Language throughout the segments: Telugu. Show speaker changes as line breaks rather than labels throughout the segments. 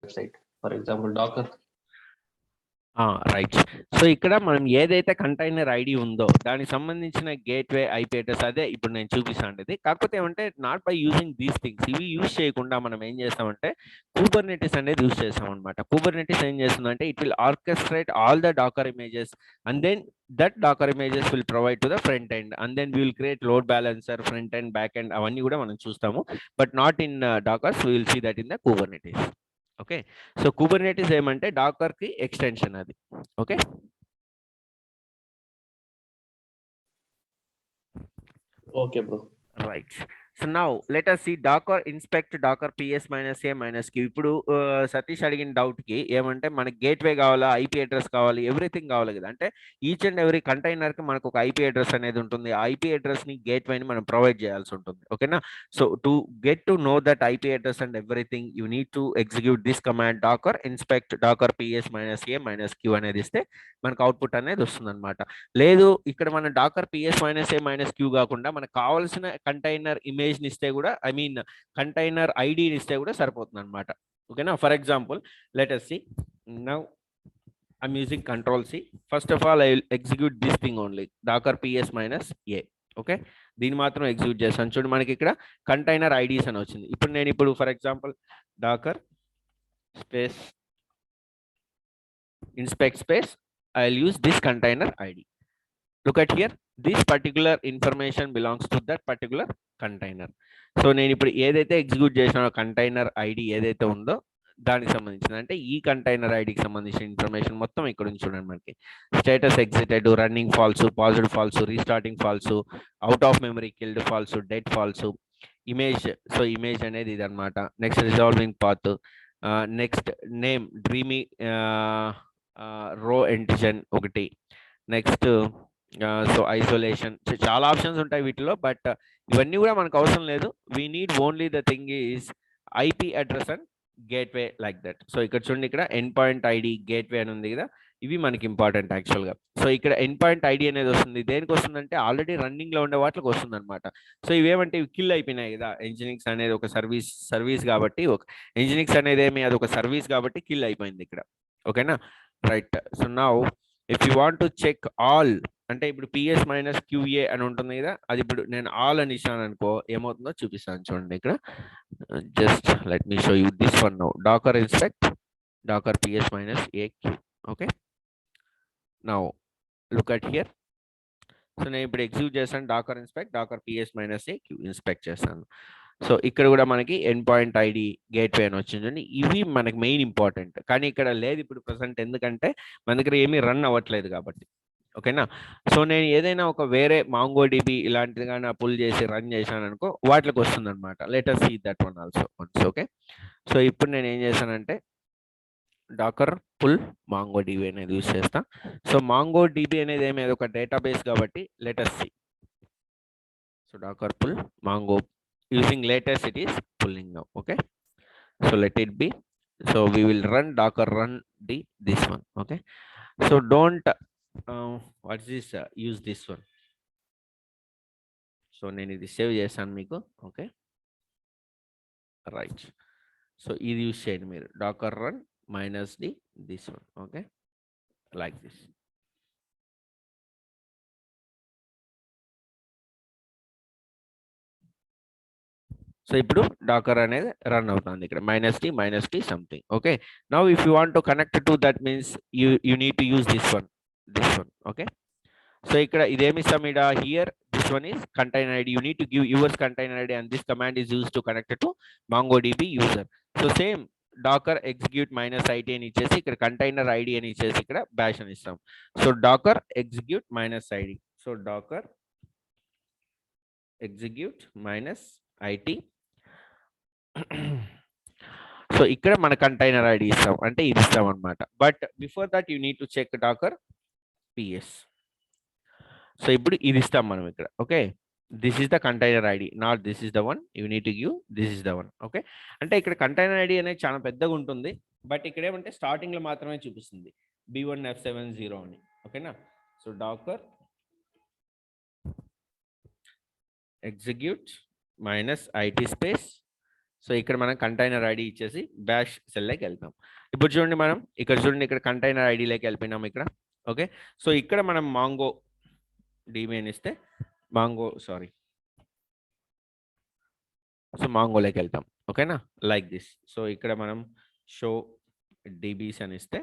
website. For example, Docker.
Right. So ఇక్కడ మనం ఏదైతే కంటైనర్ ఐడి ఉందో దానికి సంబంధించిన గేట్వే ఐపీ అడ్రస్ అదే ఇప్పుడు నేను చూపిస్తాను. ఇది కాకపోతే ఏమంటే not by using these things, ఇవి యూజ్ చేయకుండా మనం ఏం చేస్తామంటే కుబర్నెటిస్ అనేది యూజ్ చేస్తాం అనమాట. కుబర్నెటిస్ ఏం చేస్తుందంటే it will orchestrate all the Docker images and then that Docker images will provide to the front end and then we will create load balancer, front end, back end, అవన్నీ కూడా మనం చూస్తాము. But not in dockers, we will see that in the Kubernetes. Okay, so Kubernetes ఏమంటే డాకర్ కి ఎక్స్టెన్షన్ అది. Okay,
Okay, bro.
Right. So now let us see docker inspect docker ps -a -q. ఇప్పుడు సతీష్ అడిగిన డౌట్ కి ఏమంటే మనకి గేట్వే కావాలా, ఐపీ అడ్రస్ కావాలి, ఎవ్రీథింగ్ కావాలి కదా. అంటే ఈచ్ అండ్ ఎవ్రీ కంటైనర్ కి మనకు ఒక ఐపీ అడ్రస్ అనేది ఉంటుంది. ఆ ఐపీ అడ్రస్ ని గేట్వేని మనం ప్రొవైడ్ చేయాల్సి ఉంటుంది. ఓకేనా. So to get to know that IP address and everything you need to execute this command docker inspect docker ps -a -q అనేది ఇస్తే మనకు అవుట్పుట్ అనేది వస్తుంది అనమాట. లేదు ఇక్కడ మన డాకర్ ps -a -q కాకుండా మనకు కావాల్సిన కంటైనర్ ఇమేజ్ ని ఇస్తే కూడా, ఐ మీన్ కంటైనర్ ఐడిని ఇస్తే కూడా సరిపోతుంది అనమాట. ఓకేనా. For example let us see now I'm using control C. First of all I will execute this thing only, docker ps -a. Okay, దీన్ని మాత్రం ఎగ్జిక్యూట్ చేస్తాను. చూడండి మనకి ఇక్కడ కంటైనర్ ఐడీస్ అని వచ్చింది. ఇప్పుడు నేను ఇప్పుడు for example Docker space inspect space I will use this container ID. Look at here, this particular information belongs to that particular container. So నేను ఇప్పుడు ఏదైతే ఎగ్జిక్యూట్ చేసిన కంటైనర్ ఐడి ఏదైతే ఉందో దానికి సంబంధించింది, అంటే ఈ కంటైనర్ ఐడికి సంబంధించిన ఇన్ఫర్మేషన్ మొత్తం ఇక్కడ నుంచి చూడండి. మనకి status exited, running false, paused false, restarting false, out of memory killed false, dead false, image. So image అనేది ఇది అనమాట. Next resolving path, next name dreamy రో ఎంటిజన్ ఒకటి, నెక్స్ట్ సో ఐసోలేషన్. చాలా ఆప్షన్స్ ఉంటాయి వీటిలో, బట్ ఇవన్నీ కూడా మనకు అవసరం లేదు. We need only the thing is IP address and gateway like that. So ఇక్కడ చూడండి, ఇక్కడ ఎండ్ పాయింట్ ఐడి, గేట్వే అని ఉంది కదా, ఇవి మనకి ఇంపార్టెంట్ యాక్చువల్గా. సో ఇక్కడ ఎండ్ పాయింట్ ఐడి అనేది వస్తుంది. దేనికి వస్తుందంటే ఆల్రెడీ రన్నింగ్ లో ఉండే వాటికి వస్తుంది అనమాట. సో ఇవేమంటే ఇవి కిల్ అయిపోయినాయి కదా. ఎంజినిక్స్ అనేది ఒక సర్వీస్ కాబట్టి, ఒక ఎంజినిక్స్ అనేది ఏమి అది ఒక సర్వీస్ కాబట్టి కిల్ అయిపోయింది ఇక్కడ. ఓకేనా, right. So now if you want to check all, అంటే ఇప్పుడు ps -qa అని ఉంటుంది కదా, అది ఇప్పుడు నేను ఆల్ అని ఇచ్చాను అనుకో ఏమవుతుందో చూపిస్తాను. చూడండి ఇక్కడ, just let me show you this one now, docker inspect docker ps -aq. Okay, now look at here. So నేను ఇప్పుడు ఎగ్జిక్యూట్ చేస్తాను, docker inspect docker ps -aq inspect చేస్తాను. సో ఇక్కడ కూడా మనకి ఎండ్ పాయింట్ ఐడి, గేట్వే అని వచ్చిందండి. ఇవి మనకి మెయిన్ ఇంపార్టెంట్, కానీ ఇక్కడ లేదు ఇప్పుడు ప్రెసెంట్, ఎందుకంటే మన దగ్గర ఏమీ రన్ అవ్వట్లేదు కాబట్టి. ఓకేనా. సో నేను ఏదైనా ఒక వేరే మాంగో డిబి ఇలాంటిది కానీ పుల్ చేసి రన్ చేశాను అనుకో వాటికి వస్తుంది అనమాట. Let us see that one also once. Okay, so ఇప్పుడు నేను ఏం చేశానంటే డాకర్ పుల్ మాంగో డిబి అనేది యూజ్ చేస్తా. సో మాంగో డిబి అనేది ఏమి ఒక డేటాబేస్ కాబట్టి let us see. So Docker pull Mongo using latest it is pulling now. Okay, so let it be. So we will run docker run this one. Okay, so don't what's this use this one. So నేను ఇది సేవ్ చేశాను మీకు. Okay, right. సో ఇది యూజ్ చేయండి మీరు, docker run -d this one. Okay, like this. So ఇప్పుడు డాకర్ అనేది రన్ అవుతుంది ఇక్కడ -t something. Okay, now if you want to connect to that means you need to use this one. Okay, so ఇక్కడ ఇదేమి ఇస్తాం, ఇక్కడ here this one is container ID, you need to give yours container ID and this command is use to connect to MongoDB user. So same Docker execute -it అని ఇచ్చేసి ఇక్కడ కంటైనర్ ఐడి అని ఇచ్చేసి ఇక్కడ బ్యాష్ అని ఇస్తాం. So Docker execute -id. So Docker execute -it. So ఇక్కడ మన కంటైనర్ ఐడి ఇస్తాం, అంటే ఇది ఇస్తాం అనమాట. But before that you need to check Docker ps. So ఇప్పుడు ఇది ఇస్తాం మనం ఇక్కడ. Okay, this is the container ID, not this is the one, you need to give this is the one. Okay, అంటే ఇక్కడ కంటైనర్ ఐడి అనేది చాలా పెద్దగా ఉంటుంది, బట్ ఇక్కడ ఏమంటే స్టార్టింగ్ లో మాత్రమే చూపిస్తుంది b1f70 అని. ఓకేనా, so Docker execute -it space, so ఇక్కడ మనం కంటైనర్ ఐడి ఇచ్చేసి బ్యాష్ సెల్లోకి వెళ్తాం. ఇప్పుడు చూడండి మనం ఇక్కడ చూడండి ఇక్కడ కంటైనర్ ఐడిలోకి వెళ్ళిపోయినాం ఇక్కడ. ఓకే, సో ఇక్కడ మనం మాంగో డిబి అని ఇస్తే సో మాంగోలోకి వెళ్తాం. ఓకేనా, లైక్ దిస్. సో ఇక్కడ మనం షో డిబిస్ అని ఇస్తే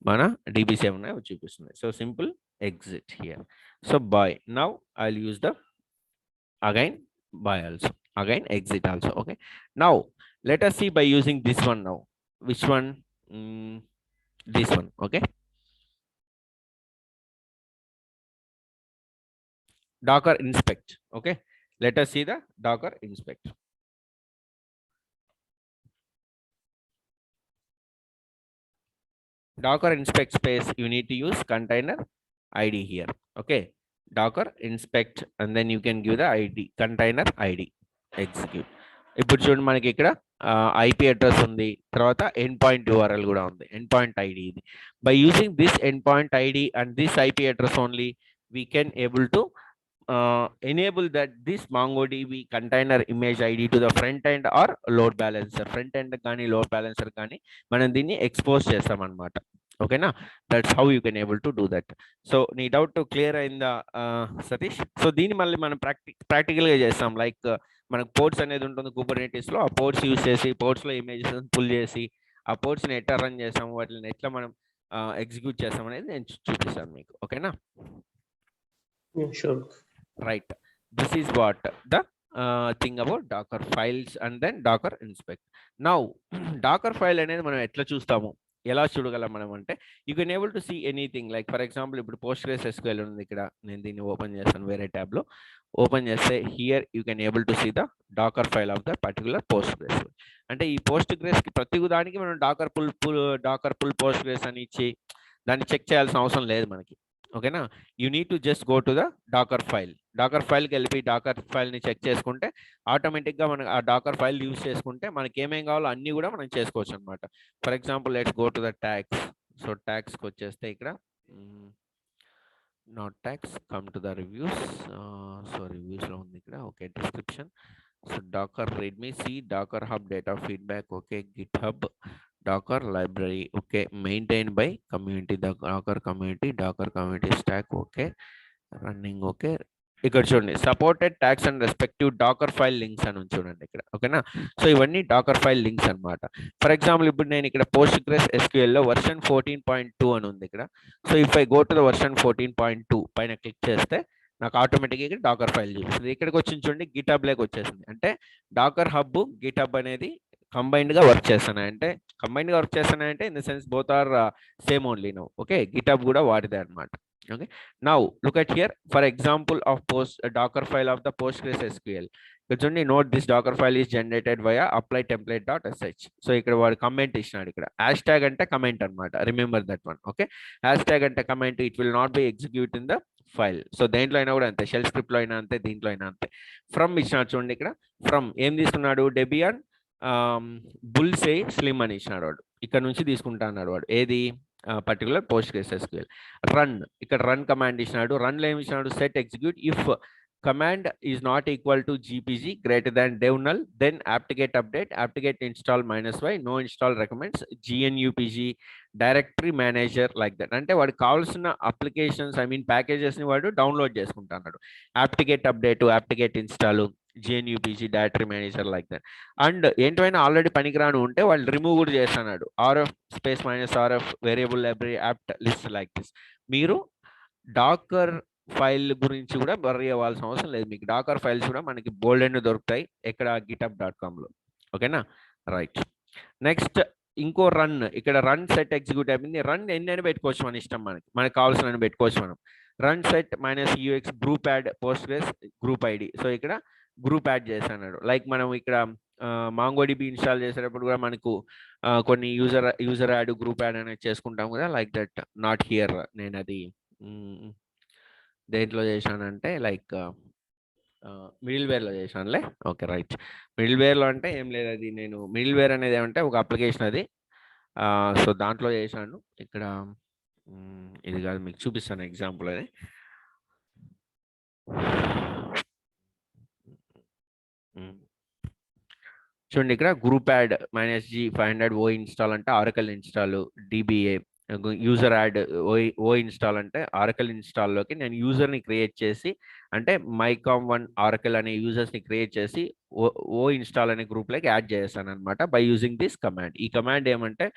మన డిబిస్ ఏమున్నాయో చూపిస్తుంది. So simple exit here. So bye, now I will use the again buy also, again exit also. Okay, now let us see by using this one now. Which one? This one. Okay, docker inspect. Okay, let us see the docker inspect. Docker inspect space, you need to use container id here. Okay, docker inspect and then you can give the id, container id, execute. ఇప్పుడు చూడండి మనకి ఇక్కడ ఐపీ అడ్రస్ ఉంది, తర్వాత ఎండ్ పాయింట్ యూఆర్ఎల్ కూడా ఉంది, ఎండ్ పాయింట్ ఐడి ఇది. By using this end point ID and this IP address only we can able to enable that this MongoDB container image ID to the front end or load balancer. Front end కానీ load balancer కానీ మనం దీన్ని ఎక్స్పోజ్ చేస్తాం అనమాట. ఓకేనా, that's how you can able to do that. So నీ డౌట్ క్లియర్ అయిందా సతీష్? సో దీన్ని మళ్ళీ మనం ప్రాక్టికల్గా చేస్తాం. లైక్ మనకు పోర్ట్స్ అనేది ఉంటుంది కుబర్నెటిస్లో, ఆ పోర్ట్స్ యూజ్ చేసి పోర్ట్స్లో ఇమేజెస్ పుల్ చేసి ఆ పోర్ట్స్ని ఎట్లా రన్ చేస్తాము, వాటిని ఎట్లా మనం ఎగ్జిక్యూట్ చేస్తాం అనేది నేను చూపిస్తాను మీకు. ఓకేనా,
sure.
Right, this is what the thing about docker files and then docker inspect. Now docker file అనేది మనం ఎట్లా చూస్తాము, ఎలా చూడగలం మనం అంటే, you can able to see anything. Like for example ఇప్పుడు పోస్ట్గ్రెస్ ఎస్క్యూఎల్ ఉంది ఇక్కడ, నేను దీన్ని ఓపెన్ చేస్తాను వేరే ట్యాబ్లో. ఓపెన్ చేస్తే here you can able to see the Dakar file of the particular Postgres. అంటే ఈ పోస్ట్గ్రెస్కి ప్రతి దానికి మనం డాకర్ పుల్ పోస్ట్గ్రెస్ అని ఇచ్చి దాన్ని చెక్ చేయాల్సిన అవసరం లేదు మనకి. ఓకేనా, you need to just go to the Dakar file. Docker ఫైల్కి వెళ్ళి డాకర్ ఫైల్ని చెక్ చేసుకుంటే ఆటోమేటిక్గా మనం ఆ డాకర్ ఫైల్ యూజ్ చేసుకుంటే మనకి ఏమేం కావాలో అన్నీ కూడా మనం చేసుకోవచ్చు అనమాట. For example let's go to the tags. So ట్యాగ్స్కి వచ్చేస్తే ఇక్కడ not tags, come to the reviews. So రివ్యూస్లో ఉంది ఇక్కడ. Okay, description. So docker readme see, docker hub data feedback. Okay, GitHub, docker library. Okay, maintained by community, the docker community stack. Okay, running. Okay, ఇక్కడ చూడండి supported tags and respective Docker file links అని చూడండి ఇక్కడ. ఓకేనా, సో ఇవన్నీ డాకర్ ఫైల్ లింక్స్ అనమాట. ఫర్ ఎగ్జాంపుల్ ఇప్పుడు నేను ఇక్కడ పోస్ట్గ్రెస్ ఎస్క్యూఎల్లో వర్షన్ 14.2 అని ఉంది ఇక్కడ. So if I go to the version 14.2 పైన క్లిక్ చేస్తే నాకు ఆటోమేటిక్గా ఇక్కడ డాకర్ ఫైల్ చూపిస్తుంది. ఇక్కడికి వచ్చి చూడండి గిట్ హబ్ లేక వచ్చేసింది. అంటే డాకర్ హబ్ గిట్ హబ్ అనేది కంబైన్డ్గా వర్క్ చేస్తున్నాయంటే, in the sense both are same only now. Okay, GitHub కూడా వాడిదే అనమాట. Okay, now look at here for example of docker file of the postgres SQL. ఇక్కడ చూడండి, note this docker file is generated via apply template dot SH. So ఇక్కడ వాడు కమెంట్ ఇచ్చినాడు ఇక్కడ. హ్యాష్ ట్యాగ్ అంటే కమెంట్ అనమాట, remember that one. Okay, hash tag అంటే comment, it will not B execute in the file. So దేంట్లో అయినా కూడా అంతే, షెల్ స్క్రిప్ట్లో అయినా అంతే, దీంట్లో అయినా అంతే. ఫ్రమ్ ఇచ్చినాడు చూడండి ఇక్కడ. ఫ్రమ్ ఏం తీసుకున్నాడు, డెబియాన్ బుల్సే స్లిమ్ అని ఇచ్చినాడు వాడు. ఇక్కడ నుంచి తీసుకుంటా అన్నాడు వాడు, ఏది పర్టికులర్ పోస్ట్గ్రెస్ ఎస్క్యూఎల్. రన్, ఇక్కడ రన్ కమాండ్ ఇచ్చినాడు. రన్లో ఏమి ఇచ్చినాడు, set execute if command is not equal to gpg greater than dev null, then apt-get update, apt-get install -y, no install recommends, gnupg directory manager, like that. అంటే వాడికి కావాల్సిన అప్లికేషన్స్ ప్యాకేజెస్ని వాడు డౌన్లోడ్ చేసుకుంటున్నాడు. apt-get update, apt-get install, gnupg directory manager, like that. And ఏంటైనా ఆల్రెడీ పనికిరాని ఉంటే వాళ్ళు రిమూవ్ కూడా చేస్తున్నాడు. rf space -rf variable library apt list, like this. మీరు డాకర్ ఫైల్ గురించి కూడా వర్రీ అవ్వాల్సిన అవసరం లేదు. మీకు డాకర్ ఫైల్స్ కూడా మనకి బోల్డ్ దొరుకుతాయి ఎక్కడ, github.com లో. ఓకేనా, రైట్. నెక్స్ట్ ఇంకో రన్, ఇక్కడ రన్ సెట్ ఎగ్జిక్యూట్ అయిపోయింది. రన్ ఎన్నైనా పెట్టుకోవచ్చు మన ఇష్టం, మనకి కావాల్సిన పెట్టుకోవచ్చు మనం. Run set -ux group add Postgres group ID. So ఇక్కడ గ్రూప్ యాడ్ చేస్తున్నాడు. లైక్ మనం ఇక్కడ మాంగోడిబి ఇన్స్టాల్ చేసేటప్పుడు కూడా మనకు కొన్ని యూజర్ యాడ్ గ్రూప్ యాడ్ అనేది చేసుకుంటాం కదా, లైక్ దట్. నాట్ హియర్, నేను అది దేంట్లో చేశానంటే లైక్ మిడిల్ వేర్లో చేశానులే. Okay, right. మిడిల్ వేర్లో అంటే ఏం లేదు, అది నేను మిడిల్ వేర్ అనేది ఏమంటే ఒక అప్లికేషన్ అది. సో దాంట్లో చేశాను. ఇక్కడ ఇది కాదు, మీకు చూపిస్తాను ఎగ్జాంపుల్ అది. చూడండి ఇక్కడ group add -g 500 oinstall అంటే Oracle install DBA user add oinstall అంటే ఆరకల్ ఇన్స్టాల్లోకి నేను యూజర్ని క్రియేట్ చేసి అంటే మైకామ్1 ఆరకల్ అనే యూజర్స్ని క్రియేట్ చేసి ఓ ఇన్స్టాల్ అనే గ్రూప్లోకి యాడ్ చేస్తాను అనమాట బై యూజింగ్ దిస్ కమాండ్. ఈ కమాండ్ ఏమంటే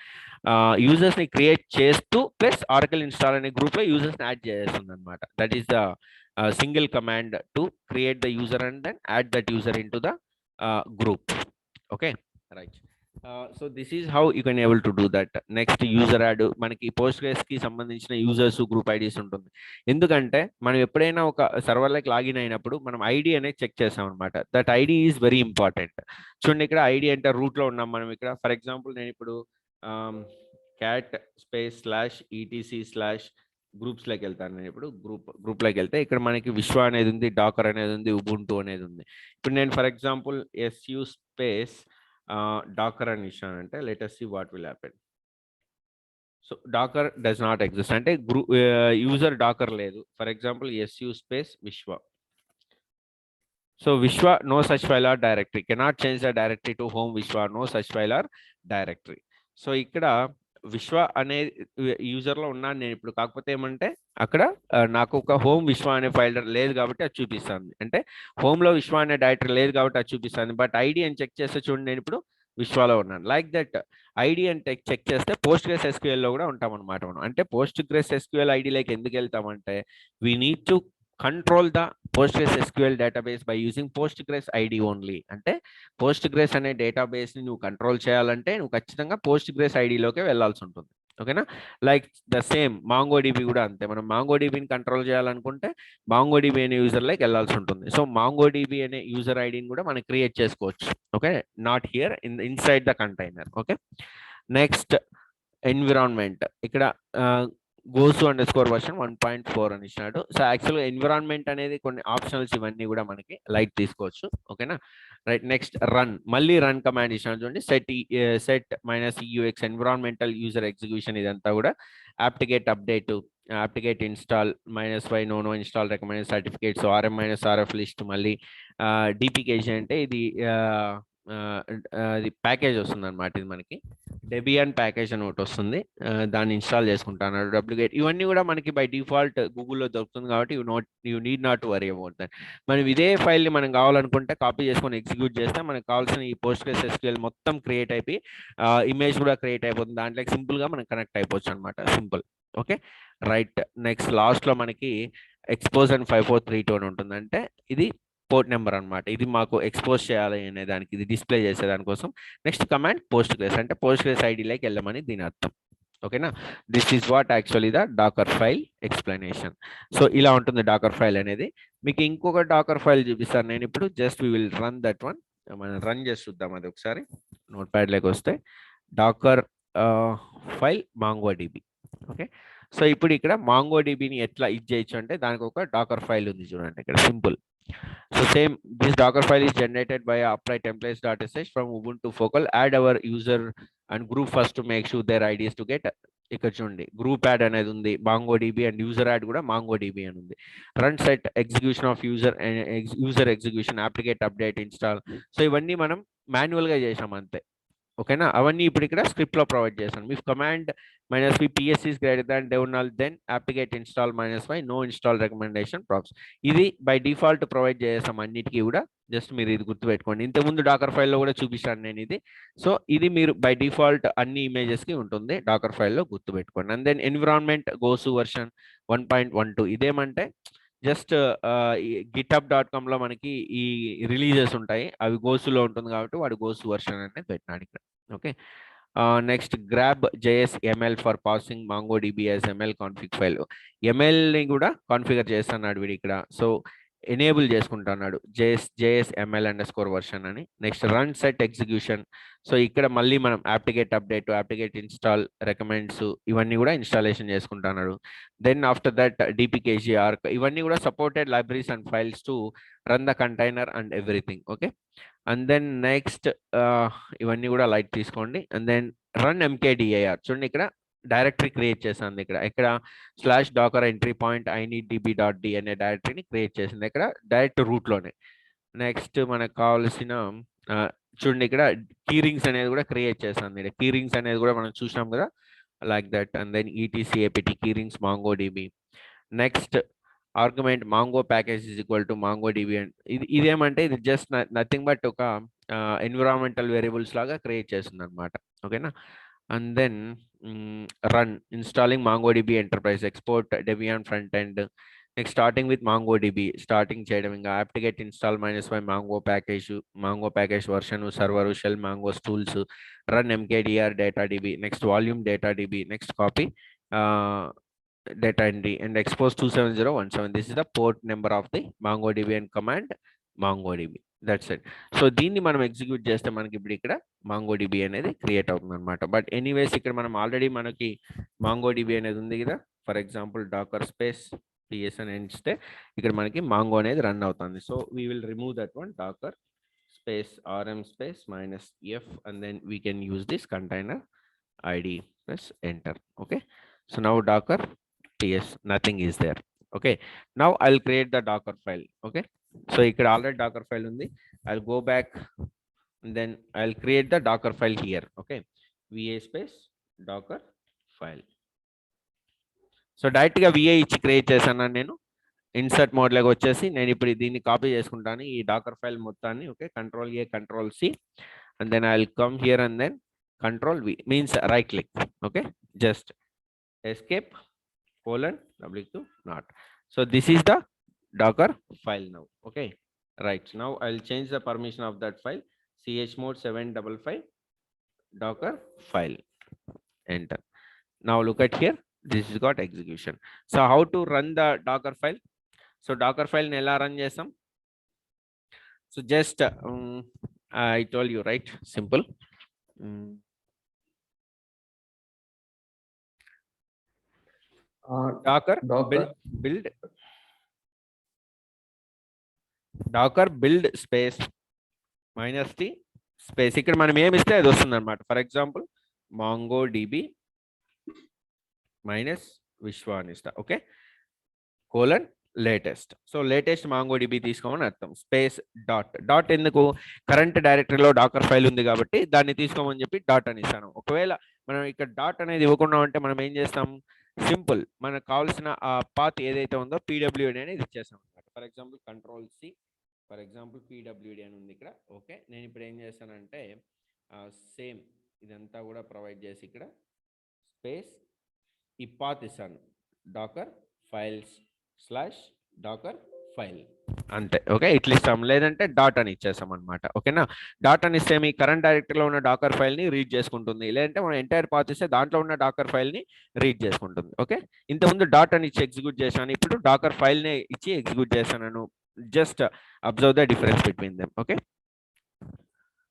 యూజర్స్ని క్రియేట్ చేస్తూ ప్లస్ ఆరకల్ ఇన్స్టాల్ అనే గ్రూప్లో యూజర్స్ని యాడ్ చేస్తుంది అనమాట. That is the single command to create the user and then add that user into the group. Okay, right. So this is how you can able to do that. Next user add మనకి postgres కి సంబంధించిన యూజర్స్ గ్రూప్ ఐడీస్ ఉంటుంది. ఎందుకంటే మనం ఎప్పుడైనా ఒక సర్వర్లోకి లాగిన్ అయినప్పుడు మనం ఐడి అనేది చెక్ చేస్తాం అనమాట. That ID is very important. చూడండి ఇక్కడ ఐడి అంటే రూట్ లో ఉన్నాం మనం ఇక్కడ. ఫర్ ఎగ్జాంపుల్ నేను ఇప్పుడు క్యాట్ స్పేస్ /etc/ గ్రూప్స్లోకి వెళ్తాను. నేను ఇప్పుడు గ్రూప్లోకి వెళ్తే ఇక్కడ మనకి విశ్వ అనేది ఉంది, డాకర్ అనేది ఉంది, ఉబుంటు అనేది ఉంది. ఇప్పుడు నేను for example SU space docker అని ఇచ్చానంటే let us see what will happen. So docker does not exist అంటే యూజర్ డాకర్ లేదు. For example SU space Vishwa. So Vishwa no such file or directory, cannot change the directory to home Vishwa, no such file or directory. So ఇక్కడ విశ్వ అనే యూజర్లో ఉన్నాను నేను ఇప్పుడు. కాకపోతే ఏమంటే అక్కడ నాకు ఒక హోమ్ విశ్వ అనే ఫైల్ లేదు కాబట్టి అది చూపిస్తుంది. అంటే హోమ్లో విశ్వ అనే డైరెక్టరీ లేదు కాబట్టి అది చూపిస్తుంది. బట్ ఐడి అని చెక్ చేస్తే చూడండి నేను ఇప్పుడు విశ్వాలో ఉన్నాను. లైక్ దట్ ఐడి అంటే చెక్ చేస్తే పోస్ట్గ్రెస్ SQL లో కూడా ఉంటాం అనమాట మనం. అంటే పోస్ట్గ్రెస్ SQL ఐడిలోకి ఎందుకు వెళ్తామంటే we need to control the postgres SQL database by using postgres ID only. అంటే పోస్ట్గ్రెస్ అనే డేటాబేస్ని నువ్వు కంట్రోల్ చేయాలంటే నువ్వు ఖచ్చితంగా పోస్ట్గ్రెస్ ఐడిలోకి వెళ్ళాల్సి ఉంటుంది. ఓకేనా? లైక్ ద సేమ్ మాంగోడిబి కూడా అంతే. మనం మాంగోడిబిని కంట్రోల్ చేయాలనుకుంటే మాంగోడిబి అనే యూజర్లోకి వెళ్ళాల్సి ఉంటుంది. సో మాంగోడిబి అనే యూజర్ ఐడిని కూడా మనం క్రియేట్ చేసుకోవచ్చు. Okay, not here inside the container. Okay, next environment. ఇక్కడ gosu_version 1.4 అని ఇచ్చినాడు. సో యాక్చువల్గా ఎన్విరాన్మెంట్ అనేది కొన్ని ఆప్షనల్స్, ఇవన్నీ కూడా మనకి లైట్ తీసుకోవచ్చు. ఓకేనా? రైట్. నెక్స్ట్ రన్, మళ్ళీ రన్ కమాండ్ ఇచ్చినాడు చూడండి. Set -EUX environmental user execution. ఇదంతా కూడా apt-get update, apt-get install -y no install recommended certificates, RM-RF list, మళ్ళీ DPKG అంటే ఇది అది ప్యాకేజ్ వస్తుంది అనమాట. ఇది మనకి డెబియన్ ప్యాకేజ్ అని ఒకటి వస్తుంది, దాన్ని ఇన్స్టాల్ చేసుకుంటాను. wget ఇవన్నీ కూడా మనకి బై డిఫాల్ట్ గూగుల్లో దొరుకుతుంది కాబట్టి you need not worry about that. మనం ఇదే ఫైల్ని మనం కావాలనుకుంటే కాపీ చేసుకొని ఎగ్జిక్యూట్ చేస్తే మనకు కావాల్సిన ఈ పోస్ట్గ్రెస్ SQL మొత్తం క్రియేట్ అయిపోయి ఇమేజ్ కూడా క్రియేట్ అయిపోతుంది. దాంట్లో సింపుల్గా మనం కనెక్ట్ అయిపోవచ్చు అనమాట. సింపుల్. Okay, right. నెక్స్ట్ లాస్ట్లో మనకి expose and 5432 అని ఉంటుంది. అంటే ఇది పోర్ట్ నెంబర్ అనమాట. ఇది మాకు ఎక్స్పోజ్ చేయాలి అనే దానికి, ఇది డిస్ప్లే చేసే దానికోసం. నెక్స్ట్ కమాండ్ పోస్ట్గ్రెస్ అంటే పోస్ట్గ్రెస్ ఐడిలోకి వెళ్ళమని దీని అర్థం. ఓకేనా? This is what actually the Dakar file explanation. So ఇలా ఉంటుంది డాకర్ ఫైల్ అనేది. మీకు ఇంకొక డాకర్ ఫైల్ చూపిస్తాను నేను ఇప్పుడు. Just we will run that one. మనం రన్ చేసి చూద్దాం అది ఒకసారి. నోట్ ప్యాడ్లోకి వస్తే Docker file MongoDB. Okay, so ఇప్పుడు ఇక్కడ మాంగోడిబిని ఎట్లా ఇది చేయొచ్చు అంటే దానికి ఒక డాకర్ ఫైల్ ఉంది చూడండి ఇక్కడ. Simple. So same, this Docker file is generated by upright templates.sh from Ubuntu Focal. Add our user and group first to make sure their IDs to get. ఇక్కడ చూడండి గ్రూప్ యాడ్ అనేది ఉంది, మాంగోడిబి, అండ్ యూజర్ యాడ్ కూడా మాంగోడిబి అని ఉంది. Run set execution of user execution, apt-get update install. So ఇవన్నీ మనం మాన్యువల్గా చేసాం అంతే. ఓకేనా? అవన్నీ ఇప్పుడు ఇక్కడ స్క్రిప్ట్లో ప్రొవైడ్ చేశాను. మీ command -v PS is greater than dev null, then apt-get install -y no install recommendation props. ఇది బై డిఫాల్ట్ ప్రొవైడ్ చేసాం అన్నిటికీ కూడా. జస్ట్ మీరు ఇది గుర్తుపెట్టుకోండి. ఇంతకుముందు డాకర్ ఫైల్లో కూడా చూపించాను నేను ఇది. సో ఇది మీరు బై డిఫాల్ట్ అన్ని ఇమేజెస్కి ఉంటుంది డాకర్ ఫైల్లో, గుర్తుపెట్టుకోండి. And then environment gosu_version 1.12. ఇదేమంటే జస్ట్ github.com లో మనకి ఈ రిలీజెస్ ఉంటాయి, అవి గోసులో ఉంటుంది కాబట్టి వాడు గోసు వర్షన్ అనేది పెట్టినాడు ఇక్కడ. Okay, next grab JS/ML for passing MongoDB as ML config file. ML-ని కూడా కాన్ఫిగర్ చేస్తున్నాడు వీడు ఇక్కడ. సో ఎనేబుల్ చేసుకుంటున్నాడు JS/ML_version అని. Next run set execution. So ఇక్కడ మళ్ళీ మనం apt-get update, apt-get install, recommends, ఇవన్నీ కూడా ఇన్స్టాలేషన్ చేసుకుంటున్నాడు. Then after that DPKG arch, ఇవన్నీ కూడా supported libraries and files to run the container and everything. Okay, and then next ఇవన్నీ కూడా లైట్ తీసుకోండి. And then run mkdir. చూడండి ఇక్కడ డైరెక్టరీ క్రియేట్ చేసింది ఇక్కడ /docker entry point initdb.d అనే డైరెక్టరీని క్రియేట్ చేసింది ఇక్కడ డైరెక్ట్ రూట్లోనే. నెక్స్ట్ మనకు కావాల్సిన చూడండి ఇక్కడ కీ రింగ్స్ అనేది కూడా క్రియేట్ చేస్తాను. కీ రింగ్స్ అనేది కూడా మనం చూసినాం కదా, like that. And then ETC APT key rings MongoDB. Next argument mongo package is equal to MongoDB. And ఇదేమంటే ఇది జస్ట్ నథింగ్ బట్ ఒక ఎన్విరాన్మెంటల్ వేరియబుల్స్ లాగా క్రియేట్ చేస్తుంది అనమాట. ఓకేనా. And then run installing MongoDB enterprise export debian front end. Next starting with MongoDB starting చేయడం, ఇంకా apt-get install -5 mongo package version server shell mongos tools run mkdir data DB. Next volume data DB. Next copy data entry and expose 27017. This is the port number of the MongoDB and command MongoDB. That's it. So దీన్ని మనం ఎగ్జిక్యూట్ చేస్తే మనకి ఇప్పుడు ఇక్కడ MongoDB అనేది క్రియేట్ అవుతుంది అనమాట. బట్ ఎనీవేస్ ఇక్కడ మనం ఆల్రెడీ మనకి MongoDB అనేది ఉంది కదా. For example Docker space ps అని ఇస్తే ఇక్కడ మనకి మాంగో అనేది రన్ అవుతుంది. So we will remove that one, Docker space rm space -f and then we can use this container id press enter. Okay, so now docker ts, nothing is there. Okay, now I'll create the docker file. Okay, so ఇక్కడ already docker file ఉంది. I'll go back and then I'll create the docker file here. Okay, va space docker file. So direct గా va ఇచ్చి క్రియేట్ చేశాను నేను. ఇన్సర్ట్ మోడ్ లోకి వచ్చేసి నేను ఇప్పుడు దీన్ని కాపీ చేసుకుంటాను ఈ డాకర్ ఫైల్ మొత్తాన్ని. Okay, control A control C and then I'll come here and then control v means right click. Okay, just escape w2 not. So this is the docker file now. Okay, right, now I'll change the permission of that file, chmod 755 docker file, enter. Now look at here, this has got execution. So how to run the docker file? So docker file ni ela run chesam? So just I told you, right? Simple. Docker build docker build space -t space. ఇక్కడ మనం ఏమి ఇస్తే అది వస్తుంది అనమాట. ఫర్ ఎగ్జాంపుల్ MongoDB -vishwa అని ఇస్తా. Okay, colon latest. So latest MongoDB తీసుకోమని అర్థం. స్పేస్ డాట్ ఎందుకు, కరెంట్ డైరెక్టరీలో డాకర్ ఫైల్ ఉంది కాబట్టి దాన్ని తీసుకోమని చెప్పి డాట్ అని ఇస్తాను. ఒకవేళ మనం ఇక్కడ డాట్ అనేది ఇవ్వకుండా ఉంటే మనం ఏం చేస్తాం, సింపుల్ మనకు కావాల్సిన ఆ పాత్ ఏదైతే ఉందో pwd అనేది ఇచ్చేస్తాం అనమాట. For example control C, for example pwd అని ఉంది ఇక్కడ. ఓకే, నేను ఇప్పుడు ఏం చేస్తానంటే సేమ్ ఇదంతా కూడా ప్రొవైడ్ చేసి ఇక్కడ స్పేస్ ఈ పాత్ ఇస్తాను, డాకర్ ఫైల్స్ /docker ఫైల్ అంతే. ఓకే, ఇట్లా ఇస్తాం, లేదంటే డాట్ అని ఇచ్చేస్తాం అనమాట. ఓకేనా, డాట్ అని ఇస్తే మీ కరెంట్ డైరెక్టరీలో ఉన్న డాకర్ ఫైల్ ని రీడ్ చేసుకుంటుంది, లేదంటే మనం ఎంటైర్ పాత్ ఇస్తే దాంట్లో ఉన్న డాకర్ ఫైల్ ని రీడ్ చేసుకుంటుంది. ఓకే, ఇంతకుముందు డాట్ అని ఇచ్చి ఎగ్జిక్యూట్ చేశాను, ఇప్పుడు డాకర్ ఫైల్ ని ఇచ్చి ఎగ్జిక్యూట్ చేశాను. Just observe the difference between them. Okay,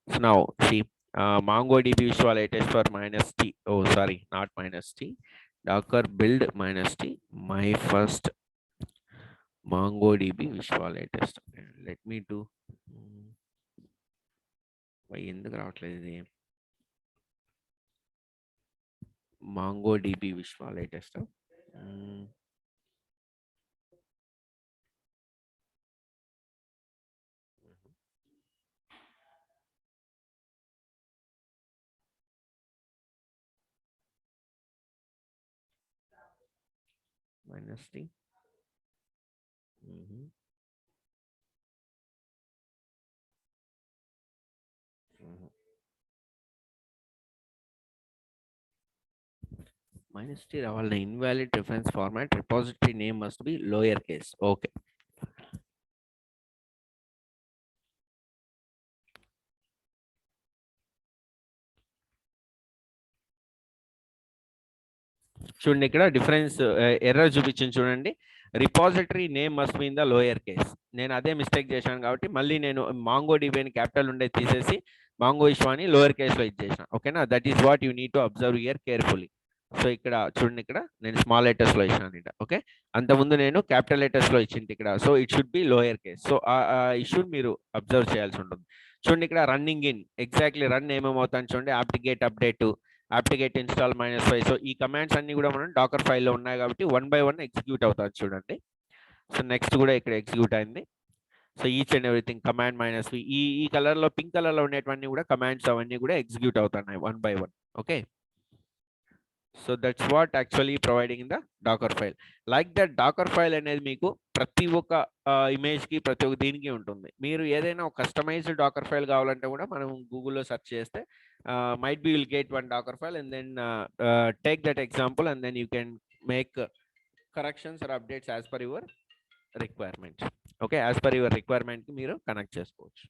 so now see MongoDB visual latest for -t, oh sorry, not -t, docker build -t, my first MongoDB visual latest. Let me do why ఎందుకు రావట్లేదు ఇది MongoDB visual latest. -t. -t రావాలి. invalid reference format, repository name must be lower case. Okay, చూడండి ఇక్కడ డిఫరెన్స్ ఎర్రర్ చూపించింది చూడండి. Repository name must be in the lower case. నేను అదే మిస్టేక్ చేశాను కాబట్టి మళ్ళీ నేను MongoDB అని క్యాపిటల్ ఉండేది తీసేసి మాంగో విశ్వాని లోయర్ కేస్ లో ఇచ్చేసిన. ఓకేనా, that is what you need to observe here carefully. So ఇక్కడ చూడండి, ఇక్కడ నేను స్మాల్ లెటర్స్ లో ఇచ్చాను ఇక్కడ. ఓకే, అంతకుముందు నేను క్యాపిటల్ లెటర్స్ లో ఇచ్చింది ఇక్కడ. So it should be lower case. So ఆ ఇష్యూ మీరు అబ్జర్వ్ చేయాల్సి ఉంటుంది. చూడండి ఇక్కడ రన్నింగ్ ఇన్ ఎగ్జాక్ట్లీ రన్ ఏమేమవుతాను చూడండి, అప్లికేట్ అప్డేట్, అప్లికేట్ ఇన్స్టాల్ -5. సో ఈ కమాండ్స్ అన్ని కూడా మనం డాకర్ ఫైల్లో ఉన్నాయి కాబట్టి 1 by 1 ఎగ్జిక్యూట్ అవుతారు చూడండి. సో నెక్స్ట్ కూడా ఇక్కడ ఎగ్జిక్యూట్ అయింది. So each and everything command minus ఈ కలర్ లో పింక్ కలర్ లో ఉండేటివన్నీ కూడా కమాండ్స్ అవన్నీ కూడా ఎగ్జిక్యూట్ అవుతున్నాయి one by one. Okay, so that's what actually providing in the Dakar file. Like that Docker file అనేది మీకు ప్రతి ఒక్క ఇమేజ్ కి ప్రతి ఒక్క దీనికి ఉంటుంది. మీరు ఏదైనా ఒక కస్టమైజ్డ్ డాకర్ ఫైల్ కావాలంటే కూడా మనం గూగుల్లో సెర్చ్ చేస్తే might be you'll get one docker file and then take that example and then you can make corrections or updates as per your requirement. Okay, as per your requirement కి మీరు కనెక్ట్ చేసుకోవచ్చు.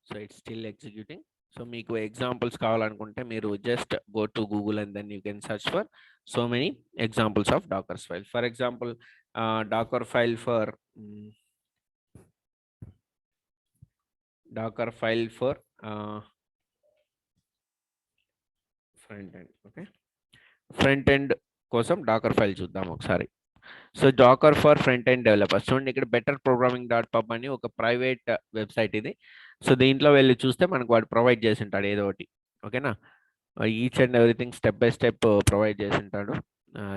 So it's still executing. So మీకు ఎగ్జాంపుల్స్ కావాలనుకుంటే మీరు just go to Google and then you can search for so many examples of dockers file. For example Docker file for front end. Okay, front end కోసం డాకర్ ఫైల్ చూద్దాం ఒకసారి. So Docker for front end developers చూడండి, ఇక్కడ బెటర్ ప్రోగ్రామింగ్ .pub అని ఒక ప్రైవేట్ వెబ్సైట్ ఇది. సో దీంట్లో వెళ్ళి చూస్తే మనకు వాడు ప్రొవైడ్ చేసి ఉంటాడు ఏదో ఒకటి. ఓకేనా, each and everything step by step provide చేసి ఉంటాడు.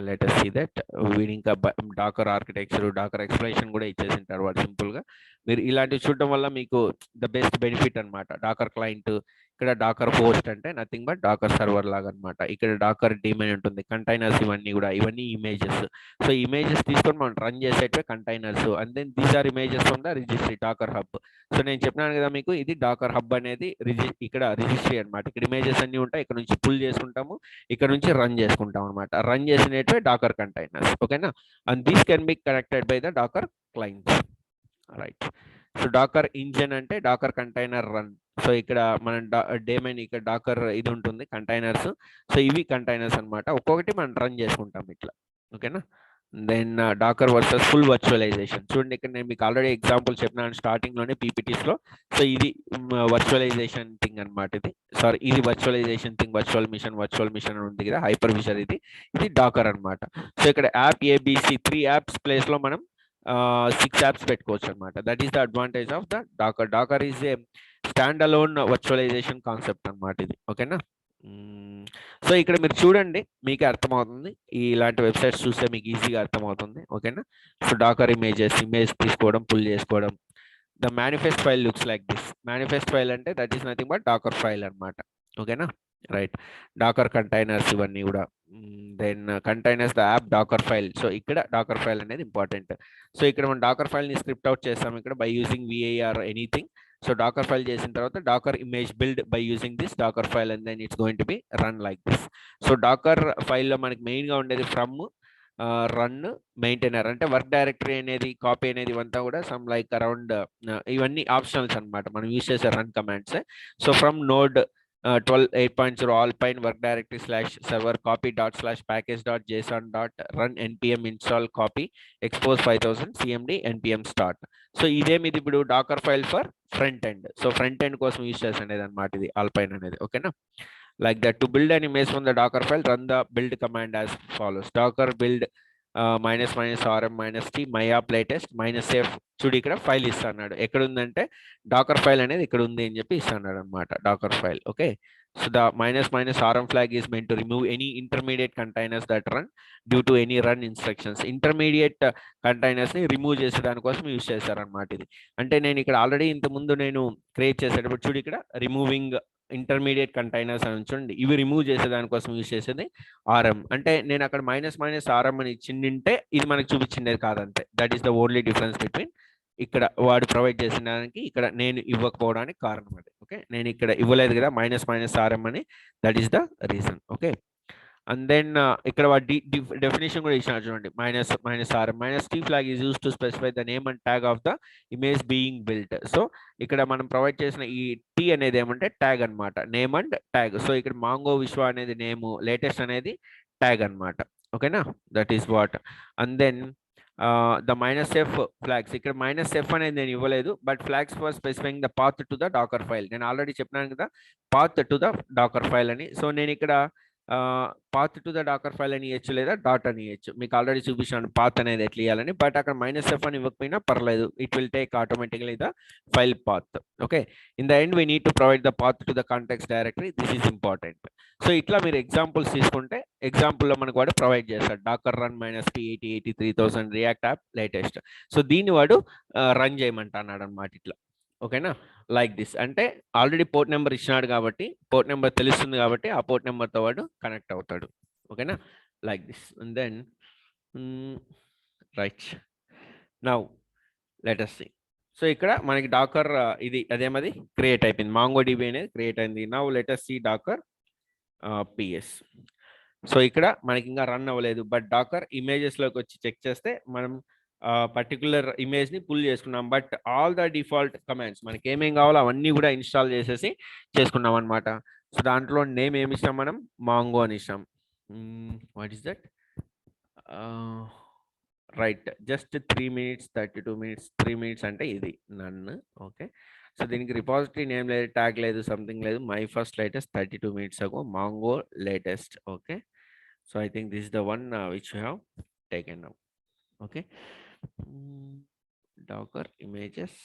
లెట్ us see that వీడు ఇంకా డాకర్ ఆర్కిటెక్చర్, డాకర్ ఎక్స్ప్లెనేషన్ కూడా ఇచ్చేసి ఉంటారు వాడు సింపుల్ గా. మీరు ఇలాంటివి చూడడం వల్ల మీకు ద బెస్ట్ బెనిఫిట్ అన్నమాట. డాకర్ క్లయింట్, ఇక్కడ డాకర్ హోస్ట్ అంటే నథింగ్ బట్ డాకర్ సర్వర్ లాగా అనమాట. ఇక్కడ డాకర్ డీమెన్ ఉంటుంది, కంటైనర్స్ ఇవన్నీ కూడా, ఇవన్నీ ఇమేజెస్. సో ఇమేజెస్ తీసుకొని మనం రన్ చేసేటివే containers. And then these are images from the registry docker hub. So నేను చెప్పినాను కదా మీకు, ఇది డాకర్ హబ్ అనేది ఇక్కడ రిజిస్ట్రీ అనమాట. ఇక్కడ ఇమేజెస్ అన్ని ఉంటాయి, ఇక్కడ నుంచి పుల్ చేసుకుంటాము, ఇక్కడ నుంచి రన్ చేసుకుంటాం అనమాట. రన్ చేసినట్వే డాకర్ కంటైనర్స్. ఓకేనా, and these can be connected by the docker clients. Right, so docker engine అంటే డాకర్ కంటైనర్ రన్. సో ఇక్కడ మన డేమైన్ ఇక్కడ డాకర్ ఇది ఉంటుంది కంటైనర్స్. సో ఇవి కంటైనర్స్ అనమాట, ఒక్కొక్కటి మనం రన్ చేసుకుంటాం ఇట్లా. ఓకేనా, then Docker versus full virtualization. చూడండి, ఇక్కడ నేను మీకు ఆల్రెడీ ఎగ్జాంపుల్ చెప్పినాను స్టార్టింగ్ లోనే పీపీటీస్ లో. సో ఇది వర్చువలైజేషన్ థింగ్ అనమాట. ఇది వర్చువలైజేషన్ థింగ్, వర్చువల్ మిషన్ ఉంది కదా, హైపర్ విజర్. ఇది డాకర్ అనమాట. సో ఇక్కడ యాప్ ఏబిసి 3 యాప్స్ ప్లేస్ లో మనం 6 యాప్స్ పెట్టుకోవచ్చు అనమాట. That is the advantage of the Docker. Docker is a stand alone virtualization concept అనమాట ఇది. ఓకేనా, సో ఇక్కడ మీరు చూడండి, మీకే అర్థమవుతుంది. ఇలాంటి వెబ్సైట్స్ చూస్తే మీకు ఈజీగా అర్థమవుతుంది. ఓకేనా, సో డాకర్ ఇమేజ్ తీసుకోవడం, పుల్ చేసుకోవడం. The manifest file looks like this. Manifest file అంటే that is nothing but docker file అనమాట. ఓకేనా, రైట్. డాకర్ కంటైనర్స్ ఇవన్నీ కూడా. Then containers the app docker file. So ఇక్కడ డాకర్ ఫైల్ అనేది ఇంపార్టెంట్. సో ఇక్కడ మనం డాకర్ ఫైల్ ని స్క్రిప్ట్ అవుట్ చేస్తాం ఇక్కడ by using VAR anything. So docker file చేసిన తర్వాత docker image build by using this docker file and then it's going to be run like this. So Docker ఫైల్లో మనకి మెయిన్ గా ఉండేది ఫ్రమ్, రన్, మెయింటైనర్. అంటే వర్క్ డైరెక్టరీ అనేది, కాపీ అనేది ఇవంతా కూడా సమ్ లైక్ అరౌండ్ ఇవన్నీ ఆప్షనల్స్ అనమాట, మనం యూజ్ చేసే run commands. So from node 12.8.0 alpine work directory /server copy ./package.json.run npm install copy expose 5000 cmd npm start. So ఇదేమి ఇది ఇప్పుడు docker file for front end. So front end కోసం యూజ్ చేసేది అనమాట ఇది ఆల్పైన్ అనేది. ఓకేనా, like that. To build an image from the docker file, run the build command as follows. Docker build -rm -t myapp latest -f. చూడు, ఇక్కడ ఫైల్ ఇస్తున్నాడు. ఎక్కడ ఉందంటే డాకర్ ఫైల్ అనేది ఇక్కడ ఉంది అని చెప్పి ఇస్తున్నాడు అనమాట, docker file. Okay, so the -rm flag is meant to remove any intermediate containers that run due to any run instructions. Intermediate containers ని రిమూవ్ చేసేదాని కోసం యూజ్ చేశారనమాట ఇది. అంటే నేను ఇక్కడ ఆల్రెడీ ఇంతకుముందు నేను క్రియేట్ చేసేటప్పుడు చూడు, ఇక్కడ రిమూవింగ్ ఇంటర్మీడియట్ కంటైనర్స్ అని చూడండి, ఇవి రిమూవ్ చేసే దానికోసం యూజ్ చేసేది ఆర్ఎం. అంటే నేను అక్కడ -rm అని ఇచ్చిండింటే ఇది మనకు చూపించిండేది కాదంతే. That is the only difference between ఇక్కడ వాడు ప్రొవైడ్ చేసిన దానికి ఇక్కడ నేను ఇవ్వకపోవడానికి కారణం అది. ఓకే, నేను ఇక్కడ ఇవ్వలేదు కదా -rm అని, that is the reason. Okay, and then ఇక్కడ డెఫినేషన్ కూడా ఇచ్చిన చూడండి, -rm -t flag is used to specify the name and tag of the image being built. So ఇక్కడ మనం ప్రొవైడ్ చేసిన ఈ టీ అనేది ఏమంటే ట్యాగ్ అనమాట, నేమ్ అండ్ ట్యాగ్. సో ఇక్కడ మాంగో విశ్వ అనేది నేమ్, లేటెస్ట్ అనేది ట్యాగ్ అనమాట. ఓకేనా, that is what. And then the -f flags. ఇక్కడ -f అనేది నేను ఇవ్వలేదు, but flags for specifying the path to the Dakar file. నేను ఆల్రెడీ చెప్పినాను కదా path to the Dakar file అని. సో నేను ఇక్కడ path to the Dakar file అని ఇవ్వచ్చు లేదా డాట్ అని ఇవ్వచ్చు. మీకు ఆల్రెడీ చూపించాను పాత్ అనేది ఎట్లా ఇవ్వాలని, బట్ అక్కడ -f అని ఇవ్వకపోయినా పర్లేదు, it will take automatically the file path. Okay, in the end we need to provide the path to the context directory, this is important. So ఇట్లా మీరు ఎగ్జాంపుల్స్ తీసుకుంటే ఎగ్జాంపుల్లో మనకు వాడు ప్రొవైడ్ చేస్తాడు docker run -p8080 react app latest. So దీన్ని వాడు రన్ చేయమంటున్నాడు అనమాట ఇట్లా. ఓకేనా, లైక్ దిస్. అంటే ఆల్రెడీ పోర్ట్ నెంబర్ ఇచ్చినాడు కాబట్టి, పోర్ట్ నెంబర్ తెలుస్తుంది కాబట్టి ఆ పోర్ట్ నెంబర్తో వాడు కనెక్ట్ అవుతాడు. ఓకేనా, like this. And then right now let us see. So ఇక్కడ మనకి డాకర్ ఇది అదేమది క్రియేట్ అయిపోయింది, MongoDB అనేది క్రియేట్ అయింది. Now let us see docker ps. So ఇక్కడ మనకి ఇంకా రన్ అవ్వలేదు, బట్ డాకర్ ఇమేజెస్లోకి వచ్చి చెక్ చేస్తే మనం పర్టికులర్ ఇమేజ్ని పుల్ చేసుకున్నాం. But all the default commands మనకి ఏమేం కావాలో అవన్నీ కూడా ఇన్స్టాల్ చేసేసి చేసుకున్నాం అనమాట. సో దాంట్లో నేమ్ ఏమి ఇస్తాం మనం, మాంగో అని ఇస్తాం. What is that, right, just 3 minutes 32 minutes 3 minutes అంటే ఇది నన్ను. ఓకే, సో దీనికి రిపాజిటరీ నేమ్ లేదు, ట్యాగ్ లేదు, సంథింగ్ లేదు. My first latest 32 minutes ago mongo latest. Okay, so I think this the one which you have taken now. Okay, docker images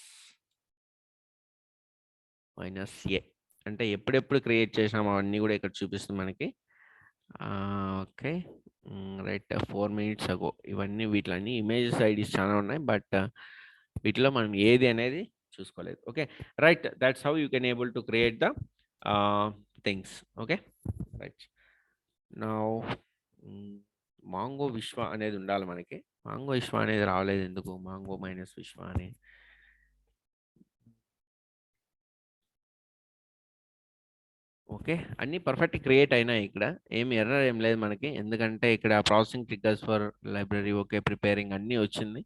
-a అంటే ఎప్పుడెప్పుడు క్రియేట్ చేసామో అవన్నీ కూడా ఇక్కడ చూపిస్తుంది మనకి. Okay, right, 4 minutes ago. ఇవన్నీ వీటిలన్నీ ఇమేజెస్ ఐడీస్ చాలా ఉన్నాయి, బట్ వీటిలో మనం ఏది అనేది చూసుకోలేదు. Okay, right, that's how you can able to create the things. Okay, right. Now mango Vishwa అనేది ఉండాలి మనకి. మాంగో విశ్వ అనేది రాలేదు ఎందుకు, మాంగో -విశ్వ అని. ఓకే, అన్ని పర్ఫెక్ట్ క్రియేట్ అయినాయి, ఇక్కడ ఏమి ఎర్రర్ ఏం లేదు మనకి, ఎందుకంటే ఇక్కడ processing triggers for library okay preparing అన్నీ వచ్చింది.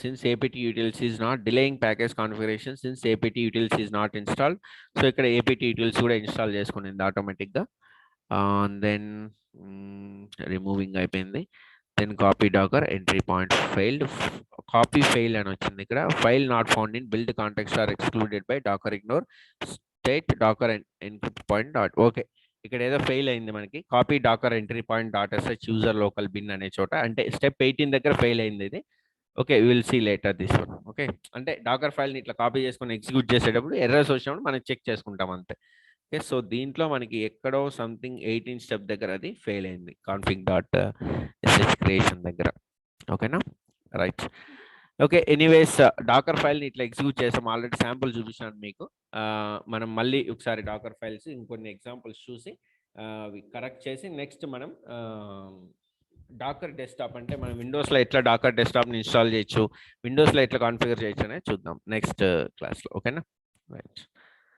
Since apt utils is not delaying package configuration, since apt utils is not installed. So ఇక్కడ apt utils కూడా ఇన్స్టాల్ చేసుకునింది ఆటోమేటిక్గా. దెన్ రిమూవింగ్ అయిపోయింది. Then copy docker entry point failed, copy fail అని వచ్చింది ఇక్కడ. File not found in build context or excluded by docker ignore state docker encrypt point dot. Okay, ఇక్కడ ఏదో ఫెయిల్ అయింది మనకి. Copy docker entry point dot sh user local bin అనే చోట, అంటే స్టెప్ 18 దగ్గర ఫెయిల్ అయింది ఇది. Okay, will see later this one. Okay, అంటే డాకర్ ఫైల్ని ఇట్లా కాపీ చేసుకొని ఎగ్జిక్యూట్ చేసేటప్పుడు ఎర్రర్స్ వచ్చినప్పుడు మనం చెక్ చేసుకుంటాం అంతే. ఓకే, సో దీంట్లో మనకి ఎక్కడో సంథింగ్ 18 స్టెప్ దగ్గర అది ఫెయిల్ అయింది, config.sh క్రియేషన్ దగ్గర. ఓకేనా, రైట్. ఓకే, ఎనీవేస్ డాకర్ ఫైల్ని ఇట్లా ఎగ్జిక్యూట్ చేసాం, ఆల్రెడీ శాంపుల్ చూపించాను మీకు. మనం మళ్ళీ ఒకసారి డాకర్ ఫైల్స్ ఇంకొన్ని ఎగ్జాంపుల్స్ చూసి కరెక్ట్ చేసి నెక్స్ట్ మనం డాకర్ డెస్క్టాప్ అంటే మనం విండోస్లో ఎట్లా డాకర్ డెస్క్టాప్ని ఇన్స్టాల్ చేయొచ్చు, విండోస్లో ఎట్లా కాన్ఫిగర్ చేయొచ్చు అనేది చూద్దాం నెక్స్ట్ క్లాస్లో. ఓకేనా, రైట్.